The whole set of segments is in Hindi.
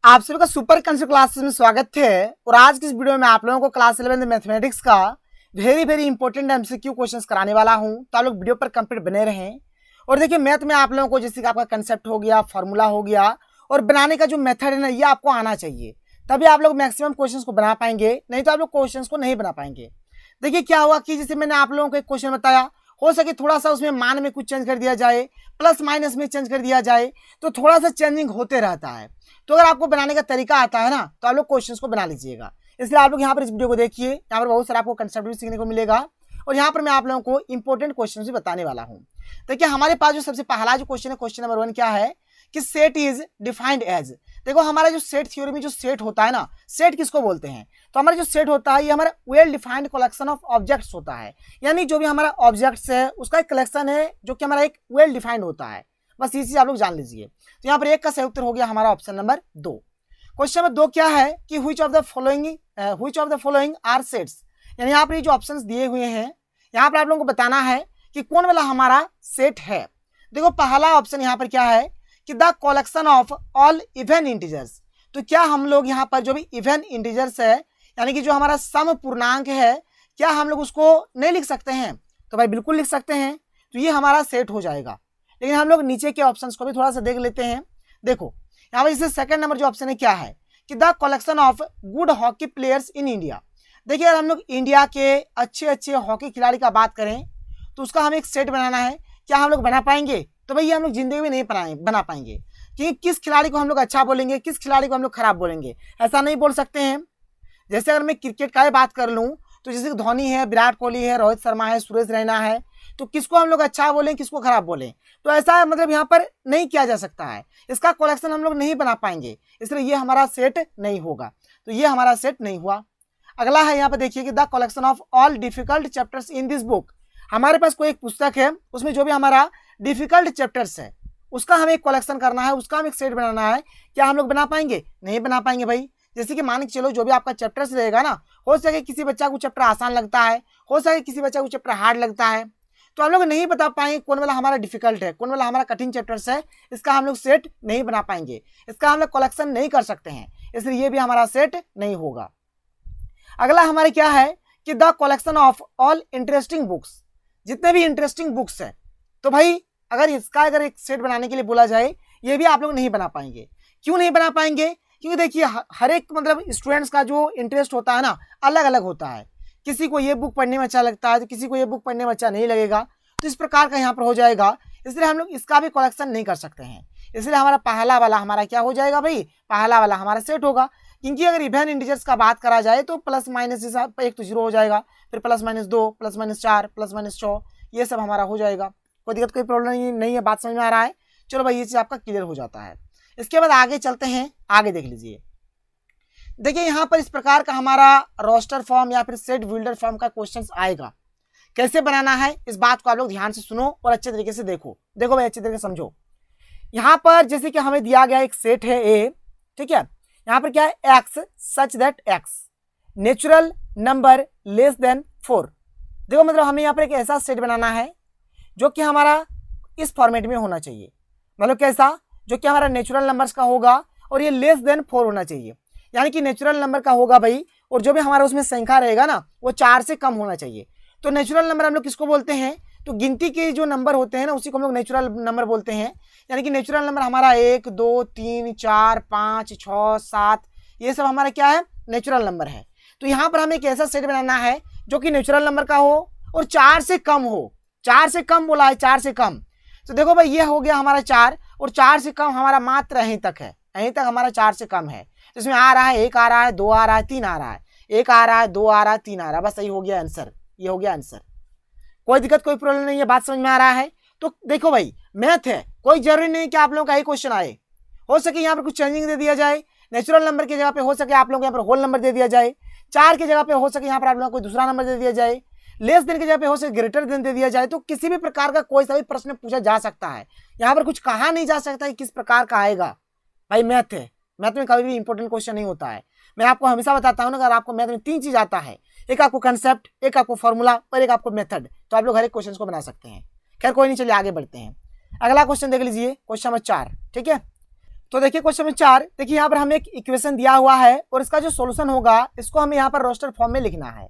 आप सभी का सुपर कंसेप्ट क्लासेस में स्वागत है। और आज की इस वीडियो में आप लोगों को क्लास 11 मैथमेटिक्स का वेरी इंपॉर्टेंट एमसीक्यू क्वेश्चंस कराने वाला हूं, तो आप लोग वीडियो पर कंप्लीट बने रहें। और देखिए मैथ में आप लोगों को जैसे कि आपका कंसेप्ट हो गया, फॉर्मूला हो गया और बनाने का जो मेथड है ना, ये आपको आना चाहिए, तभी आप लोग मैक्सिमम क्वेश्चन को बना पाएंगे, नहीं तो आप लोग क्वेश्चन को नहीं बना पाएंगे। देखिए क्या हुआ कि जैसे मैंने आप लोगों को एक क्वेश्चन बताया, हो सके थोड़ा सा उसमें मान में कुछ चेंज कर दिया जाए, प्लस माइनस में चेंज कर दिया जाए, तो थोड़ा सा चेंजिंग होते रहता है। तो अगर आपको बनाने का तरीका आता है ना, तो आप लोग क्वेश्चंस को बना लीजिएगा। इसलिए आप लोग यहाँ पर इस वीडियो को देखिए, यहाँ पर बहुत सारा आपको कंसेप्ट भी सीखने को मिलेगा और यहाँ पर मैं आप लोगों को इंपॉर्टेंट क्वेश्चन भी बताने वाला हूँ। देखिए हमारे पास जो सबसे पहला जो क्वेश्चन है, क्वेश्चन नंबर 1 क्या है कि सेट इज डिफाइंड एज। देखो हमारा जो सेट थ्योरी में जो सेट होता है ना, सेट किसको बोलते हैं, तो हमारा जो सेट होता है ये हमारा well defined collection of objects होता है। यानी जो भी हमारा ऑब्जेक्ट्स है उसका एक कलेक्शन है जो कि हमारा एक वेल डिफाइंड होता है। बस ये चीज आप लोग जान लीजिए। तो यहाँ पर एक का सही उत्तर हो गया हमारा ऑप्शन नंबर 2। क्वेश्चन नंबर 2 क्या है कि which of the following are sets. यानी यहाँ पर जो ऑप्शंस दिए हुए हैं, यहाँ पर आप लोगों को बताना है कि कौन वाला हमारा सेट है। देखो पहला ऑप्शन यहाँ पर क्या है कि the collection of all even integers. तो क्या हम लोग यहाँ पर जो भी इवन इंटीजर्स है, यानी कि जो हमारा सम पूर्णांक है, क्या हम लोग उसको नहीं लिख सकते हैं? तो भाई बिल्कुल लिख सकते हैं, तो ये हमारा सेट हो जाएगा। लेकिन हम लोग नीचे के ऑप्शंस को भी थोड़ा सा देख लेते हैं। देखो यहाँ पर जैसे सेकंड नंबर जो ऑप्शन है क्या है कि the collection of good hockey players in India. देखिए अगर हम लोग इंडिया के अच्छे हॉकी खिलाड़ी का बात करें तो उसका हमें एक सेट बनाना है। क्या हम लोग बना पाएंगे? तो भाई ये हम लोग जिंदगी में नहीं बना पाएंगे, कि किस खिलाड़ी को हम लोग अच्छा बोलेंगे, किस खिलाड़ी को हम लोग खराब बोलेंगे, ऐसा नहीं बोल सकते हैं। जैसे अगर मैं क्रिकेट का ही बात कर लूँ तो जैसे धोनी है, विराट कोहली है, रोहित शर्मा है, सुरेश रैना है, तो किसको हम लोग अच्छा बोलें, किसको खराब बोलें, तो ऐसा मतलब यहाँ पर नहीं किया जा सकता है। इसका कलेक्शन हम लोग नहीं बना पाएंगे, इसलिए ये हमारा सेट नहीं होगा। तो ये हमारा सेट नहीं हुआ। अगला है यहाँ पर देखिए कि the collection of all difficult chapters in this book. हमारे पास कोई एक पुस्तक है, उसमें जो भी हमारा डिफिकल्ट चैप्टर्स है उसका हमें एक कलेक्शन करना है, उसका हमें एक सेट बनाना है। क्या हम लोग बना पाएंगे? नहीं बना पाएंगे भाई। जैसे कि मान के चलो जो भी आपका चैप्टर्स रहेगा ना, हो सके किसी बच्चा को चैप्टर आसान लगता है, हो सके किसी बच्चा को चैप्टर हार्ड लगता है, तो हम लोग नहीं बता पाएंगे कौन वाला हमारा डिफिकल्ट है, कौन वाला हमारा कठिन चैप्टर्स है। इसका हम लोग सेट नहीं बना पाएंगे, इसका हम लोग कलेक्शन नहीं कर सकते हैं, इसलिए ये भी हमारा सेट नहीं होगा। अगला हमारे क्या है कि the collection of all interesting books. जितने भी इंटरेस्टिंग बुक्स हैं, तो भाई अगर इसका एक सेट बनाने के लिए बोला जाए, ये भी आप लोग नहीं बना पाएंगे। क्यों नहीं बना पाएंगे? क्योंकि देखिए हर एक मतलब स्टूडेंट्स का जो इंटरेस्ट होता है ना, अलग अलग होता है। किसी को ये बुक पढ़ने में अच्छा लगता है, तो किसी को ये बुक पढ़ने में अच्छा नहीं लगेगा, तो इस प्रकार का यहाँ पर हो जाएगा। इसलिए हम लोग इसका भी कलेक्शन नहीं कर सकते हैं, इसलिए हमारा पहला वाला हमारा क्या हो जाएगा भाई, पहला वाला हमारा सेट होगा। क्योंकि अगर इवन इंटीजर्स का बात करा जाए तो प्लस माइनस हिसाब एक तो 0 हो जाएगा, फिर plus minus 2, plus minus 4, plus minus 6, ये सब हमारा हो जाएगा। कोई दिक्कत कोई प्रॉब्लम नहीं है, बात समझ में आ रहा है? चलो भाई ये चीज़ आपका क्लियर हो जाता है। इसके बाद आगे चलते हैं, आगे देख लीजिए। देखिए यहाँ पर इस प्रकार का हमारा रोस्टर फॉर्म या फिर सेट बिल्डर फॉर्म का क्वेश्चन आएगा। कैसे बनाना है इस बात को आप लोग ध्यान से सुनो और अच्छे तरीके से देखो भाई, अच्छे तरीके से समझो। यहाँ पर जैसे कि हमें दिया गया एक सेट है ए, ठीक है। यहाँ पर क्या है, x such that x natural number less than 4। देखो मतलब हमें यहाँ पर एक ऐसा सेट बनाना है जो कि हमारा इस फॉर्मेट में होना चाहिए। मतलब कैसा, जो कि हमारा नेचुरल नंबर्स का होगा और ये लेस देन 4 होना चाहिए। यानी कि नेचुरल नंबर का होगा भाई, और जो भी हमारा उसमें संख्या रहेगा ना, वो 4 से कम होना चाहिए। तो नेचुरल नंबर हम लोग किसको बोलते हैं? तो गिनती के जो नंबर होते हैं ना, उसी को हम लोग नेचुरल नंबर बोलते हैं। यानी कि नेचुरल नंबर हमारा 1, 2, 3, 4, 5, 6, 7, ये सब हमारा क्या है, नेचुरल नंबर है। तो यहाँ पर हमें एक ऐसा सेट बनाना है जो कि नेचुरल नंबर का हो और 4 से कम हो। 4 से कम बोला है, 4 से कम। तो देखो भाई ये हो गया हमारा 4, और 4 से कम हमारा मात्र यहीं तक है, यहीं तक हमारा 4 से कम है। तो इसमें आ रहा है 1 आ रहा है, 2 आ रहा है, 3 आ रहा है, 1 आ रहा है, 2 आ रहा है, 3 आ रहा है। बस यही हो गया आंसर, ये हो गया आंसर। कोई दिक्कत कोई प्रॉब्लम नहीं है, बात समझ में आ रहा है? तो देखो भाई मैथ है, कोई जरूरी नहीं कि आप लोगों का ही क्वेश्चन आए। हो सके यहाँ पर कुछ चेंजिंग दे दिया जाए, नेचुरल नंबर की जगह पे हो सके आप लोगों को यहाँ पर होल नंबर दे दिया जाए, 4 की जगह पे हो सके यहाँ पर आप लोगों को कोई दूसरा नंबर दे दिया जाए, लेस देन की जगह पे हो सके ग्रेटर देन दे दिया जाए। तो किसी भी प्रकार का कोई सा भी प्रश्न पूछा जा सकता है, यहाँ पर कुछ कहा नहीं जा सकता है किस प्रकार का आएगा। भाई मैथ है, मैथ में कभी भी इंपॉर्टेंट क्वेश्चन नहीं होता है। मैं आपको हमेशा बताता हूँ ना, अगर आपको मैथ में 3 चीज आता है, एक आपको कंसेप्ट, एक आपको फॉर्मूला और एक आपको मेथड, तो आप लोग हर एक क्वेश्चन को बना सकते हैं। खैर कोई नहीं, चलिए आगे बढ़ते हैं। अगला क्वेश्चन देख लीजिए, क्वेश्चन नंबर 4, ठीक है। तो देखिए क्वेश्चन नंबर 4, देखिए यहाँ पर हमें एक इक्वेशन दिया हुआ है और इसका जो सॉल्यूशन होगा इसको हमें यहाँ पर रोस्टर फॉर्म में लिखना है।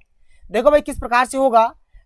देखो भाई किस प्रकार से होगा,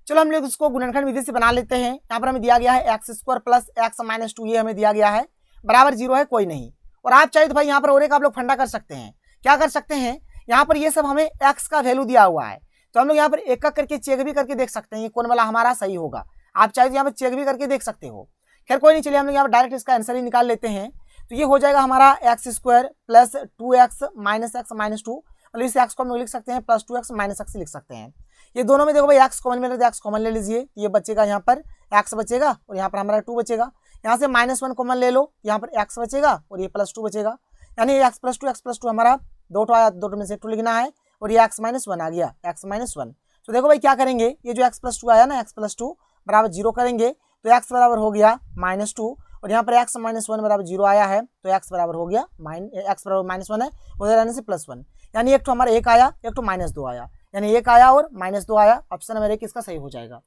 चलो हम लोग इसको गुणनखंड विधि से बना लेते हैं। यहाँ पर हमें दिया गया है x square plus x minus 2, ये हमें दिया गया है, बराबर 0 है, कोई नहीं। और आप चाहे तो भाई यहाँ पर और एक आप लोग फंडा कर सकते हैं। क्या कर सकते हैं, यहाँ पर ये सब हमें एक्स का वैल्यू दिया हुआ है, तो हम लोग यहाँ पर एक एक करके चेक भी करके देख सकते हैं ये कौन वाला हमारा सही होगा। आप चाहे तो यहाँ पर चेक भी करके देख सकते हो। खैर कोई नहीं, चलिए हम लोग यहाँ पर डायरेक्ट इसका आंसर ही निकाल लेते हैं। तो ये हो जाएगा हमारा x square plus 2x minus 2, मतलब इस एक्स को हम लोग लिख सकते हैं प्लस 2x माइनस एक्स लिख सकते हैं। ये दोनों में देखो भाई एक्स कॉमन में एक्स कॉमन ले लीजिए, ये बचेगा यहाँ पर एक्स बचेगा और यहाँ पर हमारा 2 बचेगा। यहाँ से -1 कॉमन ले लो, यहाँ पर एक्स बचेगा और ये +2 बचेगा, यानी एक्स प्लस टू हमारा 2 आया, 2 में से 2 लिखना है और ये x-1 आ गया, x-1। तो देखो भाई क्या करेंगे, ये जो x+2 आया ना, x+2 बराबर 0 करेंगे तो x बराबर हो गया -2 और यहाँ पर x-1 बराबर 0 आया है तो x बराबर हो गया x बराबर -1 है, उधर आने से +1, यानी एक तो हमारा 1 आया, एक तो -2 आया, यानी 1 आया और -2 आया। ऑप्शन नंबर 1 इसका सही हो जाएगा।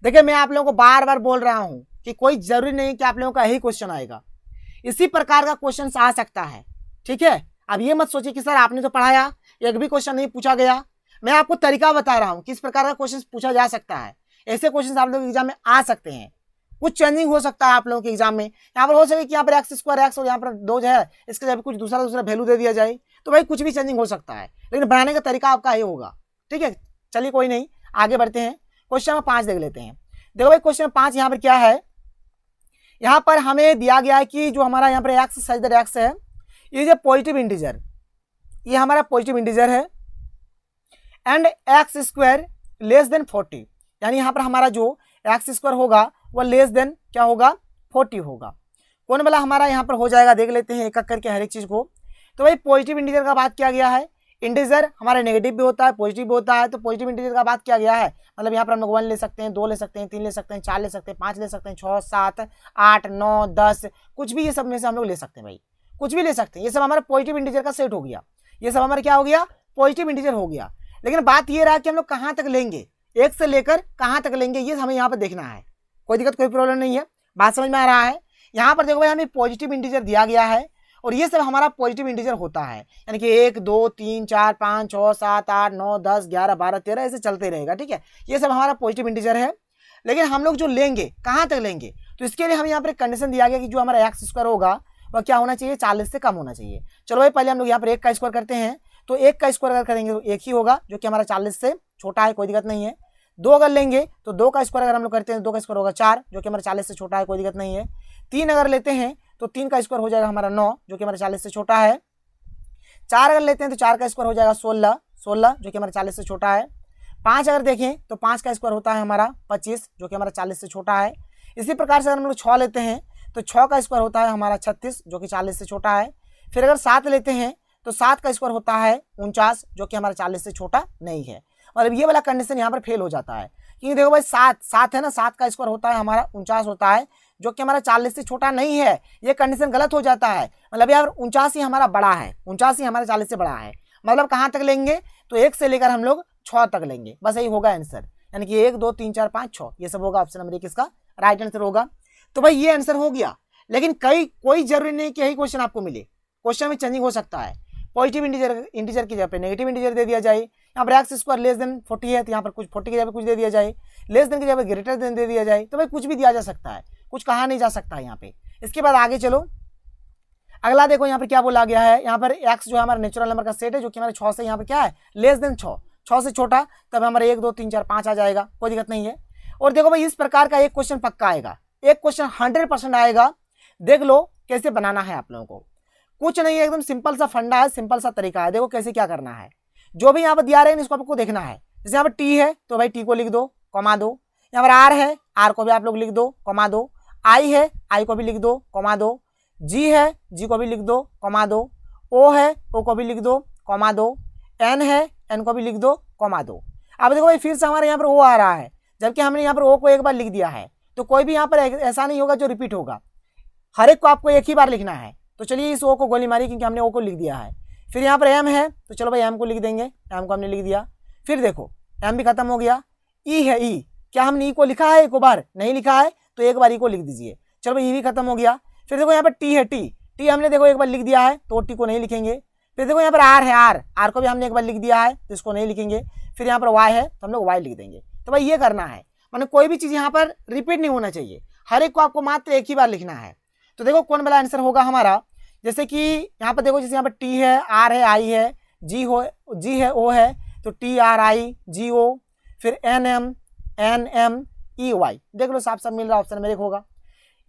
देखिए मैं आप लोगों को बार बार बोल रहा हूँ कि कोई जरूरी नहीं कि आप लोगों का यही क्वेश्चन आएगा, इसी प्रकार का क्वेश्चन आ सकता है, ठीक है। अब ये मत सोचिए कि सर आपने तो पढ़ाया एक भी क्वेश्चन नहीं पूछा गया, मैं आपको तरीका बता रहा हूँ किस प्रकार का क्वेश्चन पूछा जा सकता है। ऐसे क्वेश्चन आप लोगों के एग्जाम में आ सकते हैं, कुछ चेंजिंग हो सकता है आप लोगों के एग्जाम में। यहाँ पर हो सके कि यहाँ पर एक्स स्क्वायर एक्स और यहाँ पर 2 जो है इसके जगह कुछ दूसरा वैल्यू दे दिया जाए, तो भाई कुछ भी चेंजिंग हो सकता है, लेकिन बनाने का तरीका आपका ये होगा, ठीक है। चलिए कोई नहीं, आगे बढ़ते हैं। क्वेश्चन नंबर 5 देख लेते हैं। देखो भाई क्वेश्चन नंबर 5 यहाँ पर क्या है, यहाँ पर हमें दिया गया है कि जो हमारा यहाँ पर एक्स साइज एक्स है, ये जो पॉजिटिव इंटीजर, ये हमारा पॉजिटिव इंटीजर है and x square less than 40, यानी यहाँ पर हमारा जो एक्स स्क्वायर होगा वो लेस देन क्या होगा 40 होगा। कौन वाला हमारा यहाँ पर हो जाएगा, देख लेते हैं एक एक करके हर एक चीज को। तो भाई पॉजिटिव इंटीजर का बात किया गया है, इंटीजर हमारा नेगेटिव भी होता है पॉजिटिव भी होता है, तो पॉजिटिव इंटीजर का बात किया गया है, मतलब यहाँ पर हम लोग 1 ले सकते हैं, 2 ले सकते हैं, 3 ले सकते हैं, 4 ले सकते हैं, 5 ले सकते हैं, 6 7 8 9 10, कुछ भी ये सब में से हम लोग ले सकते हैं भाई, कुछ भी ले सकते हैं। ये सब हमारा पॉजिटिव इंटीजर का सेट हो गया, ये सब हमारा क्या हो गया, पॉजिटिव इंटीजर हो गया। लेकिन बात ये रहा कि हम लोग कहाँ तक लेंगे, एक से लेकर कहाँ तक लेंगे, ये हमें यहाँ पर देखना है। कोई दिक्कत कोई प्रॉब्लम नहीं है, बात समझ में आ रहा है। यहाँ पर देखो भाई हमें पॉजिटिव इंटीजर दिया गया है और ये सब हमारा पॉजिटिव इंटीजर होता है, यानी कि 1 2 3 4 5 6 7 8 9 10 11 12 13 ऐसे चलते रहेगा, ठीक है। ये सब हमारा पॉजिटिव इंटीजर है। लेकिन हम लोग जो लेंगे कहाँ तक लेंगे, तो इसके लिए हमें यहाँ पर कंडीशन दिया गया कि जो हमारा एक्स स्क्वायर होगा वह क्या होना चाहिए, 40 से कम होना चाहिए। चलो भाई पहले हम लोग यहाँ पर 1 का स्क्वायर करते हैं, तो 1 का स्क्वायर अगर करेंगे तो 1 ही होगा जो कि हमारा 40 से छोटा है, कोई दिक्कत नहीं है। 2 अगर लेंगे तो 2 का स्क्वायर अगर हम लोग करते हैं 2 का स्क्वायर होगा 4 जो कि हमारा 40 से छोटा है, कोई दिक्कत नहीं है। 3 अगर लेते हैं तो 3 का स्क्वायर हो जाएगा हमारा 9 जो कि हमारा 40 से छोटा है। 4 अगर लेते हैं तो 4 का स्क्वायर हो जाएगा 16 जो कि हमारा 40 से छोटा है। 5 अगर देखें तो 5 का स्क्वायर होता है हमारा 25 जो कि हमारा 40 से छोटा है। इसी प्रकार से अगर हम लोग 6 लेते हैं तो 6 का स्क्वायर होता है हमारा 36 जो कि 40 से छोटा है। फिर अगर 7 लेते हैं तो 7 का स्क्वायर होता है 49 जो कि हमारा 40 से छोटा नहीं है। मतलब ये वाला कंडीशन यहाँ पर फेल हो जाता है, क्योंकि देखो भाई 7 है ना, 7 का स्क्वायर होता है हमारा 49 होता है जो कि हमारा 40 से छोटा नहीं है। ये कंडीशन गलत हो जाता है, मतलब यार 49 ही हमारा बड़ा है, 49 ही हमारा 40 से बड़ा है। मतलब कहाँ तक लेंगे, तो 1 से लेकर हम लोग 6 तक लेंगे, बस यही होगा आंसर, यानी कि 1 2 3 4 5 6 ये सब होगा। ऑप्शन नंबर 1 इसका राइट आंसर होगा। तो भाई ये आंसर हो गया, लेकिन कोई जरूरी नहीं कि यही क्वेश्चन आपको मिले, क्वेश्चन में चेंजिंग हो सकता है। पॉजिटिव इंटीजर की जगह पे नेगेटिव इंटीजर दे दिया जाए, यहाँ पर एक्स स्क्वायर लेस देन 40 है तो यहाँ पर कुछ 40 की जगह पे कुछ दे दिया जाए, लेस देन की जगह पे ग्रेटर देन दे दिया जाए, तो भाई कुछ भी दिया जा सकता है, कुछ कहा नहीं जा सकता है यहाँ पे। इसके बाद आगे चलो, अगला देखो यहाँ पर क्या बोला गया है। यहाँ पर एक्स जो है हमारा नेचुरल नंबर का सेट है जो कि हमारे 6 से यहाँ पर क्या है लेस देन 6 से छोटा, तब हमारा 1 2 3 4 5 आ जाएगा, कोई दिक्कत नहीं है। और देखो भाई इस प्रकार का एक क्वेश्चन पक्का आएगा, एक क्वेश्चन 100% आएगा, देख लो कैसे बनाना है आप लोगों को। कुछ नहीं है, एकदम सिंपल सा फंडा है, सिंपल सा तरीका है। देखो कैसे क्या करना है, जो भी यहाँ पर दिया रहे हैं इसको आपको देखना है। जैसे यहाँ पर टी है तो भाई टी को लिख दो, कमा दो। यहाँ पर आर है, आर को भी आप लोग लिख दो, कमा दो। आई है, आई को भी लिख दो, कमा दो। जी है, जी को भी लिख दो, कमा दो। ओ है, ओ को भी लिख दो, कमा दो। एन है, एन को भी लिख दो, कमा दो। अब देखो भाई फिर से हमारे यहाँ पर ओ आ रहा है, जबकि हमने यहाँ पर ओ को एक बार लिख दिया है, तो कोई भी यहाँ पर ऐसा नहीं होगा जो रिपीट होगा, हर एक को आपको एक ही बार लिखना है। तो चलिए इस ओ को गोली मारी क्योंकि हमने ओ को लिख दिया है। फिर यहाँ पर एम है तो चलो भाई एम को लिख देंगे, एम को हमने लिख दिया। फिर देखो एम भी खत्म हो गया। ई है, ई क्या हमने ई को लिखा है, एक बार नहीं लिखा है तो एक बार ई को लिख दीजिए। चलो भाई ई भी खत्म हो गया। फिर देखो यहाँ पर टी है, टी टी हमने देखो एक बार लिख दिया है तो टी को नहीं लिखेंगे। फिर देखो यहाँ पर आर है, आर को भी हमने एक बार लिख दिया है तो इसको नहीं लिखेंगे। फिर यहाँ पर वाई है तो हम लोग वाई लिख देंगे। तो भाई ये करना है, माने कोई भी चीज़ यहाँ पर रिपीट नहीं होना चाहिए, हर एक को आपको मात्र एक ही बार लिखना है। तो देखो कौन वाला आंसर होगा हमारा, जैसे कि यहाँ पर देखो, जैसे यहाँ पर टी है, आर है, आई है, जी है, ओ है, तो टी आर आई जी ओ, फिर एन एम ई वाई, देख लो साफ साफ मिल रहा ऑप्शन मेरे को होगा।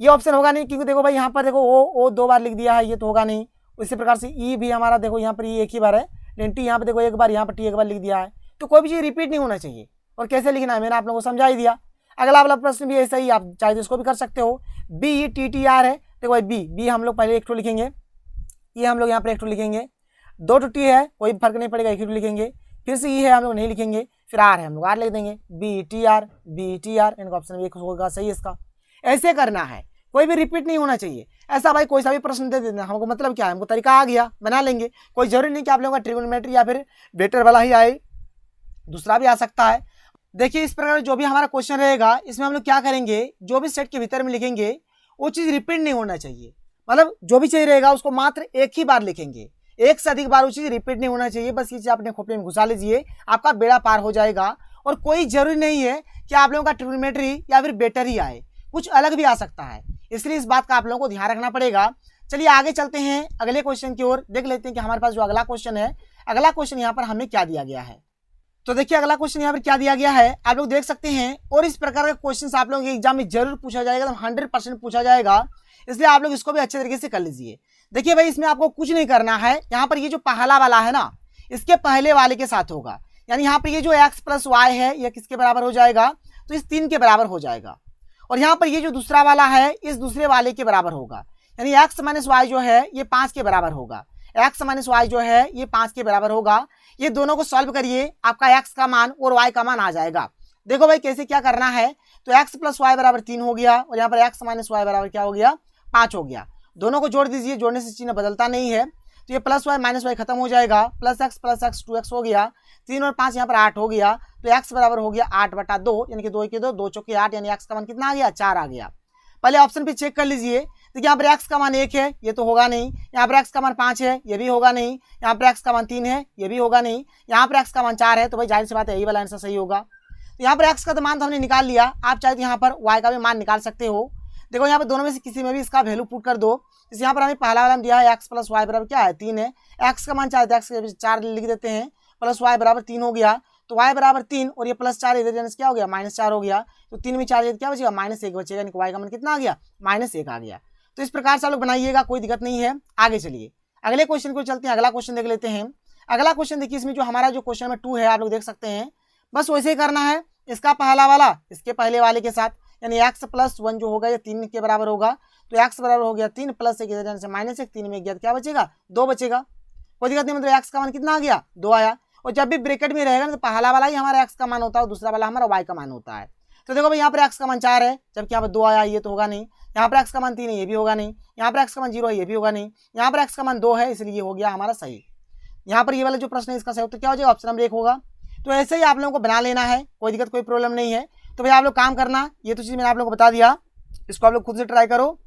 ये ऑप्शन होगा नहीं क्योंकि देखो भाई यहाँ पर देखो ओ दो बार लिख दिया है, ये तो होगा नहीं। इसी प्रकार से ई भी हमारा देखो यहाँ पर ई एक ही बार है, लेकिन टी यहाँ पर देखो एक बार, यहाँ पर टी एक बार लिख दिया है। तो कोई भी चीज़ रिपीट नहीं होना चाहिए। और कैसे लिखना है मैंने आप लोगों को समझा ही दिया। अगला वाला प्रश्न भी ऐसा ही, आप चाहे तो इसको भी कर सकते हो। बी टी टी आर है, देखो भाई बी हम लोग पहले एक टू लिखेंगे, ये हम लोग यहाँ पर एक टू लिखेंगे। दो टू टी है, कोई फर्क नहीं पड़ेगा, एक ही टू लिखेंगे। फिर से ई है, हम लोग नहीं लिखेंगे। फिर आर है, हम लोग आर लिख देंगे। बी टी आर इनका ऑप्शन भी एक होगा सही इसका। ऐसे करना है, कोई भी रिपीट नहीं होना चाहिए। ऐसा भाई कोई सा भी प्रश्न दे देना, हमको मतलब क्या है, हमको तरीका आ गया, बना लेंगे। कोई जरूरी नहीं कि आप लोगों का ट्रिगोनोमेट्री या फिर वेक्टर वाला ही आए, दूसरा भी आ सकता है। देखिए इस प्रकार जो भी हमारा क्वेश्चन रहेगा, इसमें हम लोग क्या करेंगे, जो भी सेट के भीतर में लिखेंगे वो चीज़ रिपीट नहीं होना चाहिए। मतलब जो भी चीज़ रहेगा उसको मात्र एक ही बार लिखेंगे, एक से अधिक बार वो चीज़ रिपीट नहीं होना चाहिए। बस ये चीज़ अपने खोपड़े में घुसा लीजिए, आपका बेड़ा पार हो जाएगा। और कोई जरूरी नहीं है कि आप लोगों का ट्रिगोनोमेट्री या फिर वेक्टर ही आए, कुछ अलग भी आ सकता है, इसलिए इस बात का आप लोगों को ध्यान रखना पड़ेगा। चलिए आगे चलते हैं अगले क्वेश्चन की ओर, देख लेते हैं कि हमारे पास जो अगला क्वेश्चन है, अगला क्वेश्चन यहाँ पर हमें क्या दिया गया है। तो देखिए अगला क्वेश्चन यहाँ पर क्या दिया गया है, आप लोग देख सकते हैं। और इस प्रकार का क्वेश्चन आप लोगों के एग्जाम में जरूर पूछा जाएगा, तो 100% पूछा जाएगा, इसलिए आप लोग इसको भी अच्छे तरीके से कर लीजिए। देखिए भाई इसमें आपको कुछ नहीं करना है, यहाँ पर ये जो पहला वाला है ना, इसके पहले वाले के साथ होगा। यानी यहाँ पर ये जो x प्लस वाई है, ये किसके बराबर हो जाएगा, तो इस 3 के बराबर हो जाएगा। और यहाँ पर ये जो दूसरा वाला है, इस दूसरे वाले के बराबर होगा। यानी x माइनस वाई जो है ये 5 के बराबर होगा, x माइनस वाई जो है ये 5 के बराबर होगा। ये दोनों को सॉल्व करिए, आपका x का मान और y का मान आ जाएगा। देखो भाई कैसे क्या करना है, तो x प्लस वाई बराबर 3 हो गया, और यहाँ पर x माइनस वाई बराबर क्या हो गया, 5 हो गया। दोनों को जोड़ दीजिए, जोड़ने से चिन्ह बदलता नहीं है, तो ये प्लस वाई माइनस वाई खत्म हो जाएगा। प्लस एक्स 2x हो गया, 3 और 5 यहाँ पर 8 हो गया, तो x बराबर हो गया 8/2, यानी कि 2 के 2, 2 चौके 8, यानी x का मान कितना आ गया, 4 आ गया। पहले ऑप्शन पे चेक कर लीजिए, देखिए यहाँ पर x का मान 1 है, ये तो होगा नहीं। यहाँ पर x का मान 5 है, ये भी होगा नहीं। यहाँ पर x का मान 3 है, ये भी होगा नहीं। यहाँ पर x का मान 4 है, तो भाई जाहिर सी बात है यही वाला आंसर सही होगा। तो यहाँ पर x का तो मान तो हमने निकाल लिया, आप चाहे तो यहाँ पर y का भी मान निकाल सकते हो। देखो यहाँ पर दोनों में से किसी में भी इसका वैल्यू पुट कर दो। जैसे यहाँ पर हमें पहला वाला दिया है x प्लस वाई बराबर क्या है, 3 है। x का मान चाहे तो x के 4 लिख देते हैं, प्लस वाई बराबर 3 हो गया, तो y बराबर 3 और ये प्लस 4 इधर क्या हो गया, -4 हो गया। तो 3 में 4 क्या बचेगा, -1 बचेगा, यानी y का मान कितना आ गया, -1 आ गया। तो इस प्रकार से आप लोग बनाइएगा, कोई दिक्कत नहीं है। आगे चलिए अगले क्वेश्चन को चलते हैं, अगला क्वेश्चन देख लेते हैं। अगला क्वेश्चन देखिए, इसमें जो हमारा जो क्वेश्चन नंबर 2 है, आप लोग देख सकते हैं, बस वैसे ही करना है। इसका पहला वाला इसके पहले वाले के साथ, यानी x प्लस 1 जो होगा ये 3 के बराबर होगा, तो x बराबर हो गया 3 प्लस 1 इधर से -1, 3 में गया तो क्या बचेगा, 2 बचेगा। कोई दिक्कत नहीं, मतलब x का मान कितना आ गया, 2 आया। और जब भी ब्रैकेट में रहेगा ना, तो पहला वाला ही हमारा x का मान होता है, दूसरा वाला हमारा y का मान होता है। तो देखो भाई यहाँ पर x का मान 4 है, जबकि यहाँ पर 2 आया, ये तो होगा नहीं। यहाँ पर x का मान 3 है, ये भी होगा नहीं। यहाँ पर x का मान 0 है, ये भी होगा नहीं। यहाँ पर x का मान 2 है, इसलिए ये हो गया हमारा सही। यहाँ पर ये वाला जो प्रश्न है इसका सही उत्तर क्या हो जाएगा, ऑप्शन नंबर 1 होगा। तो ऐसे ही आप लोगों को बना लेना है, कोई दिक्कत कोई प्रॉब्लम नहीं है। तो भाई आप लोग काम करना, ये तो चीज़ मैंने आप लोगों को बता दिया, इसको आप लोग खुद से ट्राई करो,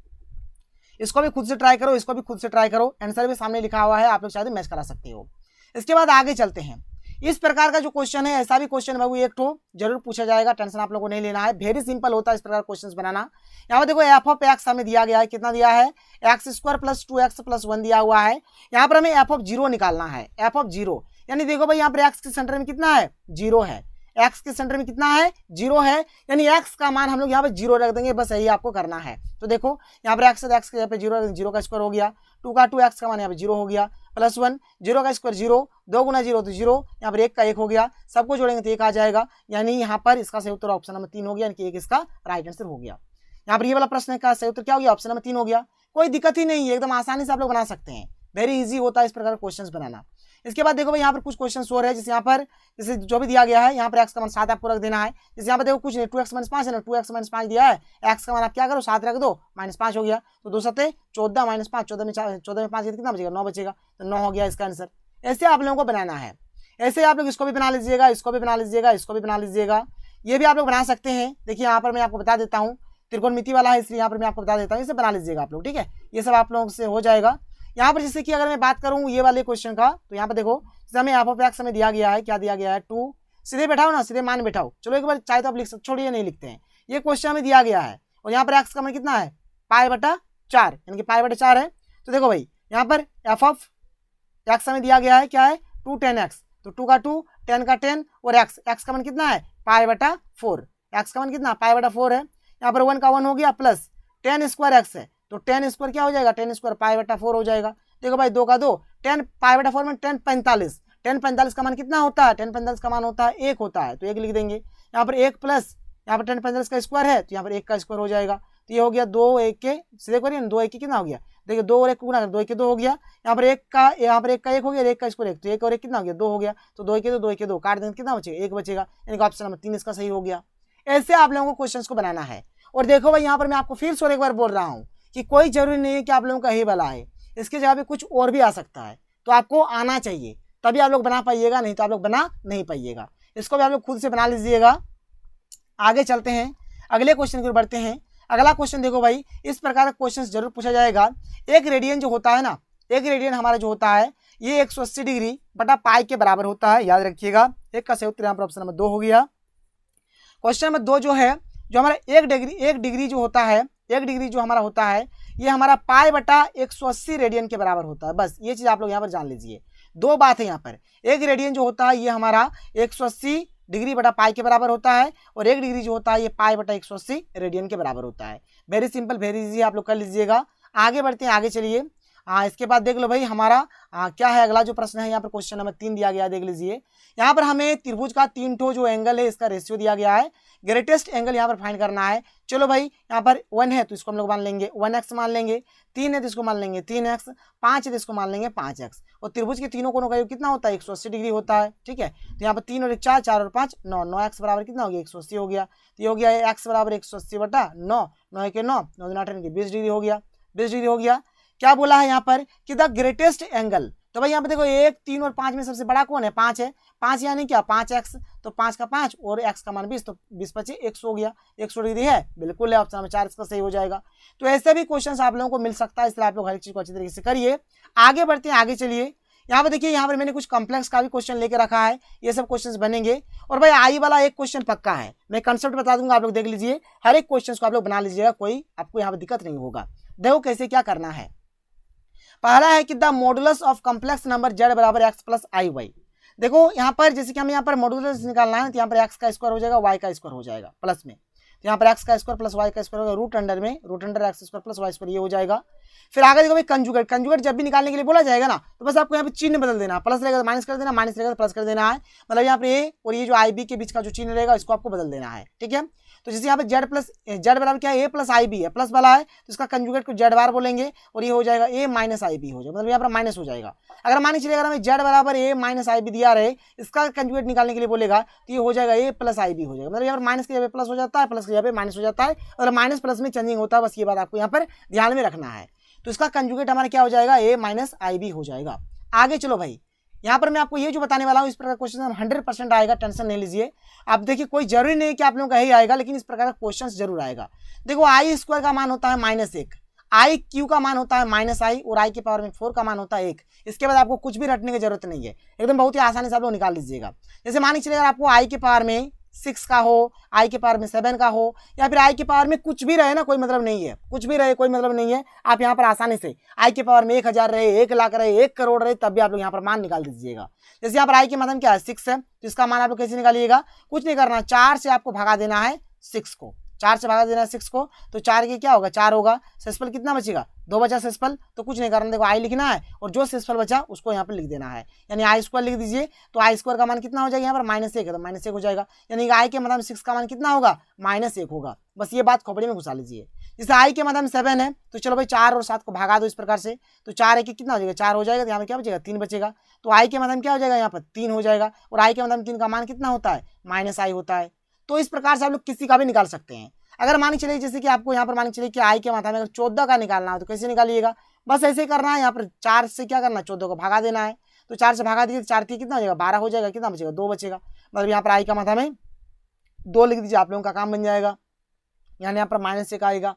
इसको भी खुद से ट्राई करो, इसको भी खुद से ट्राई करो। आंसर भी सामने लिखा हुआ है, आप लोग शायद मैच करा सकते हो। इसके बाद आगे चलते हैं। इस प्रकार का जो क्वेश्चन है, ऐसा भी क्वेश्चन बाबू एक ठो जरूर पूछा जाएगा, टेंशन आप लोगों को नहीं लेना है, वेरी सिंपल होता है इस प्रकार क्वेश्चन बनाना। यहाँ पर देखो एफ ऑफ एक्स हमें दिया गया है, कितना दिया है, x² + 2x + 1 दिया हुआ है। यहाँ पर हमें एफ ऑफ 0 निकालना है, एफ ऑफ 0, यानी देखो भाई यहाँ पर x के सेंटर में कितना है, 0 है। x के सेंटर में कितना है, 0 है, यानी x का मान हम लोग यहाँ पे 0 रख देंगे, बस यही आपको करना है। तो देखो यहाँ पर x के यहाँ पे 0 का स्क्वायर हो गया, 2 का 2x का मान यहाँ पे 0 हो गया, +1 0 का स्क्वायर 0, 2 गुना 0 तो 0, यहाँ पर 1 का 1 हो गया, सबको जोड़ेंगे तो 1 आ जाएगा। यानी यहाँ पर इसका सही उत्तर ऑप्शन नंबर 3 हो गया, यानी कि 1 इसका राइट आंसर हो गया। यहाँ पर ये वाला प्रश्न का सही उत्तर क्या हो गया, ऑप्शन नंबर 3 हो गया। कोई दिक्कत ही नहीं है, एकदम आसानी से आप लोग बना सकते हैं, वेरी इजी होता है इस प्रकार क्वेश्चन बनाना। इसके बाद देखो भाई यहाँ पर कुछ क्वेश्चन और है, जैसे यहाँ पर जैसे जो भी दिया गया है, यहाँ पर x का मान 7 आपको रख देना है। जैसे यहाँ पर देखो कुछ नहीं, 2x - 5 है ना, 2x - 5 दिया है, x का मान आप क्या करो 7 रख दो, -5 हो गया, तो 2 7 14 -5, 14 में 5 कितना बचेगा, 9 बचेगा, तो 9 हो गया इसका आंसर। ऐसे आप लोगों को बनाना है, ऐसे आप लोग इसको भी बना लीजिएगा, इसको भी बना लीजिएगा, इसको भी बना लीजिएगा, ये भी आप लोग बना सकते हैं। देखिए यहाँ पर मैं आपको बता देता हूँ, त्रिकोणमिति वाला है, इसलिए यहाँ पर मैं आपको बता देता हूँ, इसे बना लीजिएगा आप लोग, ठीक है। ये सब आप लोगों से हो जाएगा। यहाँ पर जैसे कि अगर मैं बात करूँ ये वाले क्वेश्चन का, तो यहाँ पर देखो जैसे हमें f ऑफ x हमें दिया गया है, क्या दिया गया है 2, सीधे बैठाओ ना, सीधे मान बैठाओ, चलो एक बार चाहे तो आप लिख सकते, छोड़िए नहीं लिखते हैं, ये क्वेश्चन हमें दिया गया है और यहाँ पर x का मान कितना है π/4, यानी कि π/4 है। तो देखो भाई यहाँ पर f ऑफ x हमें दिया गया है क्या है 2 10x, तो 2 का 2 10 का 10 और x का मान कितना है π/4, x का मान कितना π/4 है। यहाँ पर 1 का 1 हो गया प्लस 10 स्क्वायर x है, तो 10 स्क्वायर क्या हो जाएगा 10 स्क्वायर π/4 हो जाएगा। देखो भाई 2 का 2 10 π/4 में 10 45, 10 45 का मान कितना होता है 10 45 का मान होता है 1 होता है, तो 1 लिख देंगे। यहाँ पर 1 प्लस यहाँ पर 10 45 का स्क्वायर है, तो यहाँ पर 1 का स्क्वायर हो जाएगा, तो ये हो गया 2 1 के सीधे करिए ना, 2 1 के कितना हो गया, देखिए 2 और 1 गुना कर 2 1 के 2 हो गया। यहाँ पर 1 का 1 हो गया, 1 का स्क्वायर 1, तो 1 और 1 कितना हो गया 2 हो गया, तो 2 1 के 2 2 1 के 2 काट देंगे कितना बचेगा 1 बचेगा, यानी कि ऑप्शन नंबर 3 इसका सही हो गया। ऐसे आप लोगों को क्वेश्चंस को बनाना है। और देखो भाई यहाँ पर मैं आपको फिर से एक बार बोल रहा हूँ कि कोई जरूरी नहीं है कि आप लोगों का ही वाला है, इसके जगह पे कुछ और भी आ सकता है, तो आपको आना चाहिए तभी आप लोग बना पाइएगा, नहीं तो आप लोग बना नहीं पाइएगा। इसको भी आप लोग खुद से बना लीजिएगा। आगे चलते हैं, अगले क्वेश्चन की ओर बढ़ते हैं। अगला क्वेश्चन देखो भाई, इस प्रकार का क्वेश्चन जरूर पूछा जाएगा। एक रेडियन जो होता है ना, एक रेडियन हमारा जो होता है ये 180 डिग्री बटा पाई के बराबर होता है, याद रखिएगा। एक का सही उत्तर यहाँ पर ऑप्शन नंबर 2 हो गया। क्वेश्चन नंबर 2 जो है, जो हमारा एक डिग्री जो होता है, एक डिग्री जो हमारा होता है ये हमारा π/180 रेडियन के बराबर होता है। बस ये चीज आप लोग यहाँ पर जान लीजिए। दो बात है यहाँ पर, एक रेडियन जो होता है ये हमारा 180 डिग्री बटा पाई के बराबर होता है, और एक डिग्री जो होता है ये π/180 रेडियन के बराबर होता है। वेरी सिंपल, वेरी इजी, आप लोग कर लीजिएगा। आगे बढ़ते हैं, आगे चलिए। इसके बाद देख लो भाई हमारा क्या है अगला जो प्रश्न है, यहाँ पर क्वेश्चन नंबर 3 दिया गया, देख लीजिए। यहाँ पर हमें त्रिभुज का 3 ठो जो एंगल है इसका रेशियो दिया गया है, ग्रेटेस्ट एंगल यहाँ पर फाइंड करना है। चलो भाई यहाँ पर 1 है तो इसको हम लोग मान लेंगे 1x मान लेंगे, 3 है तो इसको मान लेंगे 3x, 5 है तो इसको मान लेंगे 5x। और त्रिभुज के तीनों कोणों का योग कितना होता है 180 डिग्री होता है, ठीक है। तो यहाँ पर 3 और 1 4, 4 और 5 9, 9x बराबर कितना हो गया 180 हो गया। तो ये हो गया x बराबर 180 बटा 9, 9 के 9, 9 9 18 20 डिग्री हो गया, 20 डिग्री हो गया। क्या बोला है यहाँ पर कि द ग्रेटेस्ट एंगल, तो भाई यहाँ पे देखो 1 3 और 5 में सबसे बड़ा कौन है 5 है, 5 यानी क्या 5x, तो 5 का 5 और x का मान 20, तो 20 25 100 हो गया, 100 डिग्री है, बिल्कुल है, ऑप्शन नंबर 4 इसका सही हो जाएगा। तो ऐसे भी क्वेश्चंस आप लोगों को मिल सकता है, इसलिए आप लोग हर एक चीज को अच्छी तरीके से करिए। आगे बढ़ते हैं, आगे चलिए। यहाँ पर देखिए, यहाँ पर मैंने कुछ कॉम्प्लेक्स का भी क्वेश्चन लेके रखा है, ये सब क्वेश्चंस बनेंगे। और भाई आई वाला एक क्वेश्चन पक्का है, मैं कंसेप्ट बता दूंगा, आप लोग देख लीजिए, हर एक क्वेश्चन को आप लोग बना लीजिएगा, कोई आपको यहाँ पर दिक्कत नहीं होगा। देखो कैसे क्या करना है। पहला है कि the modulus of complex number z बराबर x प्लस आई वाई। देखो यहाँ पर जैसे कि हमें यहाँ पर मॉडुलस निकालना है, तो यहाँ पर x का स्क्वायर हो जाएगा, y का स्क्वायर हो जाएगा प्लस में, तो यहाँ पर x का स्क्वायर प्लस y का स्क्वायर होगा, रूट अंडर में root under x square plus y square, ये हो जाएगा। फिर आगे देखो भाई कंजुगेट, कंजुगेट जब भी निकालने के लिए बोला जाएगा ना, तो बस आपको यहाँ पे चिन्ह बदल देना, प्लस रहेगा तो माइनस कर देना, माइनस रहेगा तो प्लस कर देना है। मतलब यहाँ पे a और ये जो आई बी के बीच का जो चिन्ह रहेगा इसको आपको बदल देना है, ठीक है। तो जैसे यहाँ पे z बराबर क्या है a प्लस आई बी है, प्लस वाला है तो इसका कंजुगेट को z बार बोलेंगे, और ये हो जाएगा a माइनस आई बी हो जाएगा, मतलब यहाँ पर माइनस हो जाएगा। अगर मान चलिए अगर हमें z बराबर a माइनस आई बी दिया रहे, इसका कंजुगेट निकालने के लिए बोलेगा तो ये हो जाएगा a प्लस आई बी हो जाएगा, मतलब यहाँ पर माइनस के जगह प्लस हो जाता है, प्लस के जगह माइनस हो जाता है, और माइनस प्लस में चेंजिंग होता है, बस ये बात आपको यहाँ पर ध्यान में रखना है। तो इसका कंजुगेट हमारा क्या हो जाएगा a माइनस आई बी हो जाएगा। आगे चलो भाई, यहाँ पर मैं आपको ये जो बताने वाला हूँ इस प्रकार क्वेश्चन 100% आएगा, टेंशन नहीं लीजिए। आप देखिए कोई जरूरी नहीं कि आप लोगों का ही आएगा, लेकिन इस प्रकार का क्वेश्चन जरूर आएगा। देखो आई स्क्वायर का मान होता है -1, आई क्यू का मान होता है -i, और आई के पावर में 4 का मान होता है 1। इसके बाद आपको कुछ भी रटने की जरूरत नहीं है, एकदम बहुत ही आसानी से आप लोग निकाल लीजिएगा। जैसे मान चलिए अगर आपको आई के पावर में 6 का हो, आई के पावर में 7 का हो, या फिर आई के पावर में कुछ भी रहे ना, कोई मतलब नहीं है, कुछ भी रहे कोई मतलब नहीं है, आप यहाँ पर आसानी से आई के पावर में 1000 रहे, 1 लाख रहे, 1 करोड़ रहे, तब भी आप लोग यहाँ पर मान निकाल दीजिएगा। जैसे यहाँ पर आई के माध्यम क्या है 6 है, तो इसका मान आप लोग कैसे निकालिएगा, कुछ नहीं करना, 4 से आपको भगा देना है 6 को, 4 से भगा देना है 6 को, तो 4 के क्या होगा 4 होगा, सेसफल कितना बचेगा 2 बचा सेसफल, तो कुछ नहीं करना, देखो आई लिखना है और जो सेसफल बचा उसको यहाँ पर लिख देना है, यानी आई स्क्वायर लिख दीजिए। तो आई स्क्वायर का मान कितना हो जाएगा यहाँ पर -1 है, तो -1 हो जाएगा, यानी आई के मतलब 6 का मान कितना होगा -1 होगा। बस ये बात खोपड़ी में घुसा लीजिए। जैसे आई के मतलब 7 है, तो चलो भाई 4 और 7 को भागा दो इस प्रकार से, तो 4 1 कितना हो जाएगा 4 हो जाएगा, तो यहाँ पर क्या बचेगा 3 बचेगा। तो आई के मतलब क्या हो जाएगा यहाँ पर 3 हो जाएगा, और आई के मतलब 3 का मान कितना होता है -i होता है। तो इस प्रकार से आप लोग किसी का भी निकाल सकते हैं। अगर मान चलिए जैसे कि आपको यहाँ पर मान चलिए कि आई के मात्रा में अगर 14 का निकालना हो, तो कैसे निकालिएगा, बस ऐसे ही करना है, यहाँ पर 4 से क्या करना है 14 को भागा देना है, तो 4 से भागा दीजिए, 4 कितना हो जाएगा 12 हो जाएगा, कितना बचेगा 2 बचेगा, मतलब यहाँ पर आई का मात्रा में 2 लिख दीजिए, आप लोगों का काम बन जाएगा। यानी यहाँ पर -1 आएगा।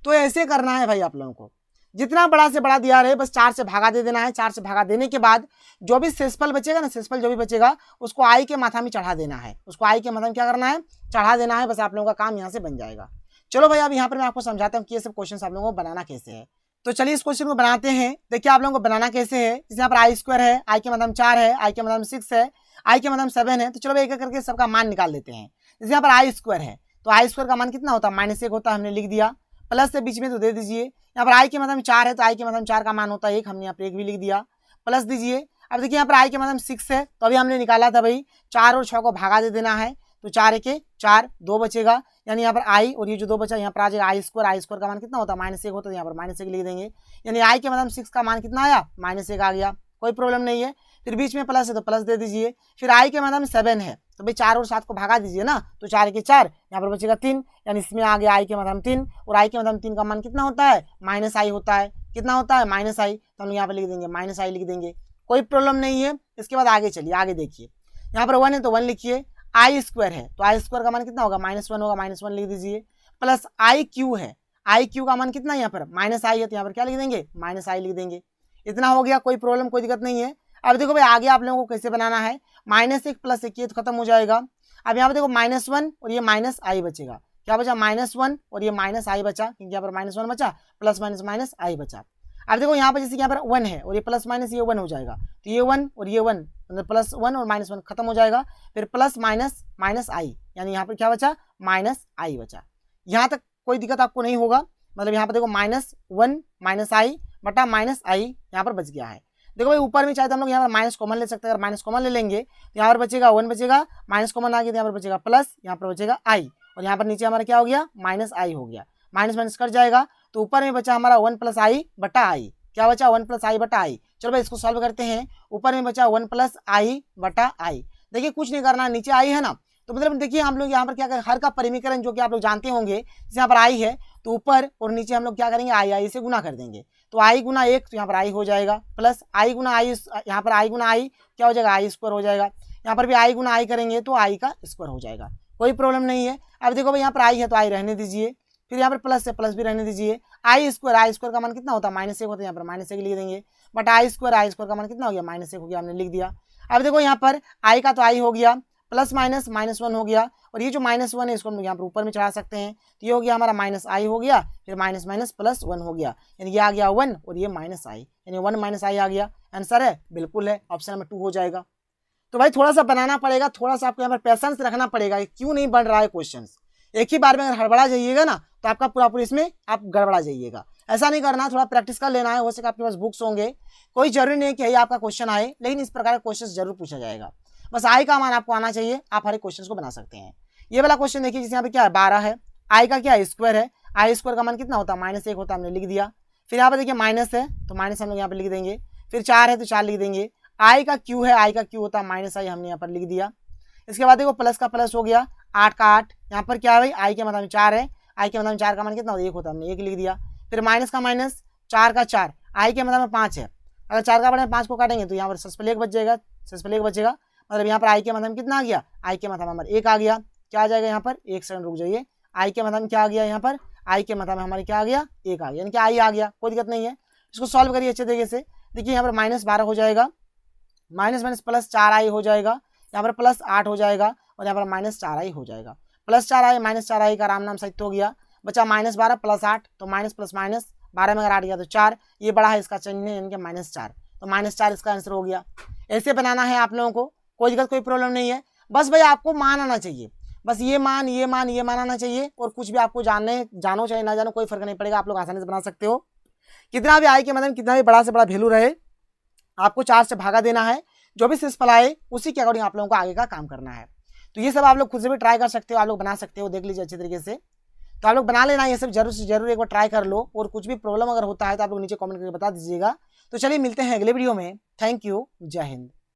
तो ऐसे करना है भाई आप लोगों को, जितना बड़ा से बड़ा दिया रहे बस 4 से भागा दे देना है। 4 से भागा देने के बाद जो भी शेषफल बचेगा ना, शेषफल जो भी बचेगा उसको आई के माथा में चढ़ा देना है, उसको आई के माथा में क्या करना है, चढ़ा देना है। बस आप लोगों का काम यहाँ से बन जाएगा। चलो भाई अब यहाँ पर मैं आपको समझाता हूँ कि ये सब क्वेश्चन आप लोगों को बनाना कैसे है। तो चलिए इस क्वेश्चन को बनाते हैं। देखिए आप लोगों को बनाना कैसे है। जैसे यहाँ पर i² है, आई के मतलब 4 है, आई के मतलब 6 है, आई के मतलब 7 है। तो चलो भाई एक एक करके सबका मान निकाल लेते हैं। जैसे यहाँ पर i² है तो i² का मान कितना होता है, -1 होता है, हमने लिख दिया। प्लस से बीच में तो दे दीजिए। यहाँ पर आई के मतलब 4 है तो आई के मतलब 4 का मान होता है 1, हमने यहाँ पर 1 भी लिख दिया, प्लस दीजिए। अब देखिए यहाँ पर आई के मतलब 6 है तो अभी हमने निकाला था भाई 4 और 6 को भागा दे देना है। तो 4 1 4, 2 बचेगा, यानी यहाँ पर आई और ये जो 2 बचा यहाँ पर आ जाएगा i² का मान कितना होता है, -1 होता है, यहाँ पर -1 लिख देंगे। यानी आई के मतलब 6 का मान कितना आया, -1 आ गया, कोई प्रॉब्लम नहीं है। फिर बीच में प्लस है तो प्लस दे दीजिए। फिर आई के मतलब 7 है तो भाई 4 और 7 को भागा दीजिए ना, तो 4 1 4, यहाँ पर बचेगा 3, यानी इसमें आ गया आई के मतलब 3। और आई के मतलब 3 का मान कितना होता है, -i होता है। कितना होता है, -i, तो हम यहाँ पर लिख देंगे -i लिख देंगे, कोई प्रॉब्लम नहीं है। इसके बाद आगे चलिए, आगे देखिए यहाँ पर 1 है तो 1 लिखिए। i² है तो i² का मान कितना होगा, -1 होगा, -1 लिख दीजिए। प्लस iq है, iq का मान कितना है यहाँ पर, -i है तो यहाँ पर क्या लिख देंगे, -i लिख देंगे। इतना हो गया, कोई प्रॉब्लम कोई दिक्कत नहीं है। अब देखो भाई आगे आप लोगों को कैसे बनाना है, -1 + 1 ये तो खत्म हो जाएगा। अब यहाँ पर देखो -1 और ये -i बचेगा, क्या बचा, -1 और ये -i बचा, क्योंकि यहाँ पर -1 बचा, प्लस माइनस -i बचा। अब देखो यहाँ पर जैसे यहाँ पर 1 है और ये प्लस माइनस ये 1 हो जाएगा, तो ये 1 और ये 1 मतलब +1 और -1 खत्म हो जाएगा। फिर प्लस माइनस i, यानी यहाँ पर क्या बचा, -i बचा। यहाँ तक कोई दिक्कत आपको नहीं होगा, मतलब यहाँ पर देखो -1 -i बटा -i यहाँ पर बच गया है। देखो भाई ऊपर में चाहे तो हम लोग यहाँ पर माइनस कॉमन ले सकते हैं, अगर माइनस कॉमन ले लेंगे तो यहाँ पर बचेगा 1 बचेगा, माइनस कॉमन आ गया तो यहाँ पर बचेगा प्लस, यहाँ पर बचेगा i, और यहाँ पर नीचे हमारा क्या हो गया, -i हो गया, माइनस कट जाएगा। तो ऊपर में बचा हमारा 1 + i बटा i, क्या बचा, 1 + i बटा i। चलो भाई इसको सॉल्व करते हैं। ऊपर में बचा 1 + i बटा i। देखिए कुछ नहीं करना, नीचे i है ना, तो मतलब देखिए हम लोग यहाँ पर क्या करें, हर का परिमीकरण जो कि आप लोग जानते होंगे, जैसे यहाँ पर i है तो ऊपर और नीचे हम लोग क्या करेंगे, i से गुना कर देंगे। तो i गुना 1 तो यहाँ पर i हो जाएगा, प्लस i गुना i, यहाँ पर i गुना i क्या हो जाएगा, i² हो जाएगा। यहाँ पर भी i गुना i करेंगे तो i का स्क्वायर हो जाएगा, कोई प्रॉब्लम नहीं है। अब देखो भाई यहाँ पर i है तो i रहने दीजिए, फिर यहाँ पर प्लस से प्लस भी रहने दीजिए। i² का मान कितना होता है, -1 होता है, यहाँ पर -1 लिख देंगे, बट i² का मान कितना हो गया, -1 हो गया, हमने लिख दिया। अब देखो यहाँ पर i का तो i हो गया, प्लस माइनस -1 हो गया, और ये जो -1 है इसको हम लोग यहाँ पर ऊपर में चढ़ा सकते हैं, तो ये हो गया हमारा -i हो गया, फिर माइनस +1 हो गया, यानी ये आ गया 1 और ये -i, यानी 1 - i आ गया। आंसर है, बिल्कुल है, ऑप्शन नंबर 2 हो जाएगा। तो भाई थोड़ा सा बनाना पड़ेगा, थोड़ा सा आपको यहाँ पर पेशेंस रखना पड़ेगा, क्यों नहीं बन रहा है क्वेश्चन। एक ही बार में अगर हड़बड़ा जाइएगा ना तो आपका पूरा इसमें आप गड़बड़ा जाइएगा। ऐसा नहीं करना, थोड़ा प्रैक्टिस कर लेना है। हो सके आपके पास बुक्स होंगे, कोई जरूरी नहीं कि आपका क्वेश्चन आए, लेकिन इस प्रकार का क्वेश्चन जरूर पूछा जाएगा। बस आई का मान आपको आना चाहिए, आप हर एक क्वेश्चन को बना सकते हैं। ये वाला क्वेश्चन देखिए, जिसमें यहाँ पे क्या है, 12 है, आई का क्या है, स्क्वायर है, i² का मान कितना होता है, -1 होता है, हमने लिख दिया। फिर यहाँ पे देखिए माइनस है तो माइनस हम लोग यहाँ पे लिख देंगे, फिर 4 है तो 4 लिख देंगे। आई का क्यू है, आई का क्यू होता है -i, हमने यहाँ पर लिख दिया। इसके बाद देखो प्लस का प्लस हो गया, 8 का 8, यहाँ पर क्या है भाई, आई के मतलब 4 है, आई के मतलब 4 का मान कितना होता है, 1 होता है, हमने 1 लिख दिया। फिर माइनस का माइनस, 4 का 4, आई के मतलब 5 है, अगर 4 का बड़े 5 को काटेंगे तो यहाँ पर सस्पेल 1 बच जाएगा, सस्पेल 1 बचेगा, मतलब यहाँ पर आई के मतलब कितना आ गया, आई के मतलब हमारे 1 आ गया। क्या आ जाएगा यहाँ पर, 1 सेकंड रुक जाइए, आई के मतलब क्या आ गया, यहाँ पर आई के मतलब हमारे क्या आ गया, 1 आ गया, यानी कि आई आ गया, कोई दिक्कत नहीं है। इसको सॉल्व करिए अच्छे तरीके से। देखिए यहाँ पर -12 हो जाएगा, माइनस प्लस 4i हो जाएगा, यहाँ पर प्लस 8 हो जाएगा, और यहाँ पर -4i हो जाएगा। प्लस 4i -4i का राम नाम सहित हो गया, बचा -12 + 8, तो माइनस प्लस माइनस 12 में अगर 8 गया तो 4, ये बड़ा है इसका चिन्ह, यानी कि -4, तो -4 इसका आंसर हो गया। ऐसे बनाना है आप लोगों को, कोई दिक्कत कोई प्रॉब्लम नहीं है। बस भाई आपको मान आना चाहिए, बस ये मान आना चाहिए, और कुछ भी आपको जानो चाहे ना जानो कोई फर्क नहीं पड़ेगा, आप लोग आसानी से बना सकते हो। कितना भी आई के मतलब कितना भी बड़ा से बड़ा वैल्यू रहे, आपको 4 से भागा देना है, जो भी शेषफल आए उसी के अकॉर्डिंग आप लोगों को आगे का काम करना है। तो ये सब आप लोग खुद से भी ट्राई कर सकते हो, आप लोग बना सकते हो, देख लीजिए अच्छे तरीके से। तो आप लोग बना लेना, ये सब जरूर से जरूर एक बार ट्राई कर लो, और कुछ भी प्रॉब्लम अगर होता है तो आप लोग नीचे कमेंट करके बता दीजिएगा। तो चलिए मिलते हैं अगले वीडियो में। थैंक यू, जय हिंद।